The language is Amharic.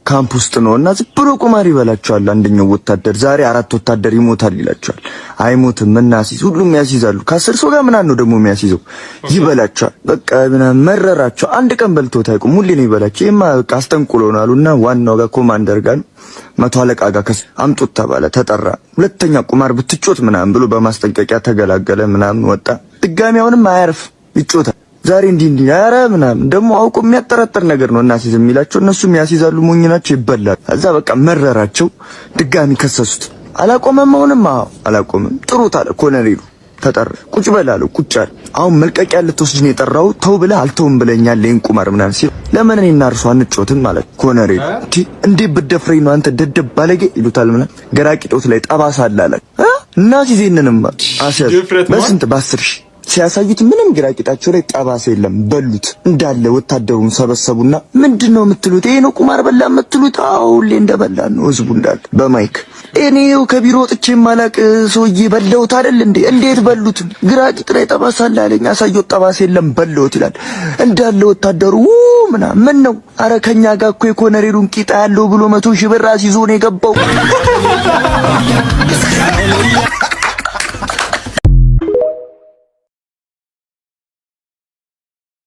ካምፕ ውስጥ ነውና ዝም ብሎ ቁማር ይበላቸዋል። አንደኛው ወታደር ዛሬ 4 ወታደር ይሞታል ይላቸዋል። አይሞትም እናሲዝ ሁሉም ያሲዛሉ። ከ10 ሰው ጋር ምናምን ነው ደግሞ የሚያሲዘው። ይበላቸዋል። በቃ ምናምን መረራቸው። አንድ ቀን በልቶት አይቆም። ሁሌ ነው ይበላቸው። ይሄማ በቃ አስጠንቁሎናል አሉና ዋናው ጋር ኮማንደር ጋር መቶ አለቃ ጋር አምጡት ተባለ። ተጠራ። ሁለተኛ ቁማር ብትጮት ምናምን ብሎ በማስጠንቀቂያ ተገላገለ። ምናምን ወጣ። ድጋሚ አሁንም አያርፍ ይጮታል። ዛሬ እንዲህ ኧረ ምናምን ደግሞ አውቆ የሚያጠራጥር ነገር ነው እናሲዝ የሚላቸው። እነሱም ያሲዛሉ። ሞኝ ናቸው። ይበላሉ። ከዛ በቃ መረራቸው። ድጋሚ ከሰሱት። አላቆመም። አሁንም አላቆመም። ጥሩት አለ ኮሎኔሉ። ተጠራ። ቁጭ በል አለው። ቁጭ አለ። አሁን መልቀቂያ ልትወስድ ነው የጠራው። ተው ብለህ አልተውም ብለኛል። ይሄን ቁማር ምናምን ሲል ለምን እኔና እርሷ አንጮትም ማለት ኮሎኔሉ። እንዴ ብትደፍረኝ ነው አንተ ደደብ ባለጌ ይሉታል። ምናምን ገራቂጦት ላይ ጠባሳ አለ እናሲዝ። ይሄንንም አሰር በስንት በ10 ሺህ ሲያሳዩት ምንም ግራቂጣቸው ላይ ጠባሳ የለም። በሉት እንዳለ ወታደሩን ሰበሰቡና ምንድነው የምትሉት? ይሄ ነው ቁማር በላ የምትሉት? አዎ ሁሌ እንደበላን ነው ህዝቡ እንዳለ በማይክ እኔው ከቢሮ ወጥቼ ማላቅ ሰውዬ በለውት አይደል እንዴ? እንዴት በሉት? ግራቂጥ ላይ ጠባሳ አለ አለኝ። አሳየው ጠባሳ የለም በለውት ይላል እንዳለ ወታደሩ ምናምን። ምን ነው አረ ከኛ ጋር እኮ የኮሎኔሉን ቂጣ ያለው ብሎ 100 ሺህ ብር አስይዞ ነው የገባው።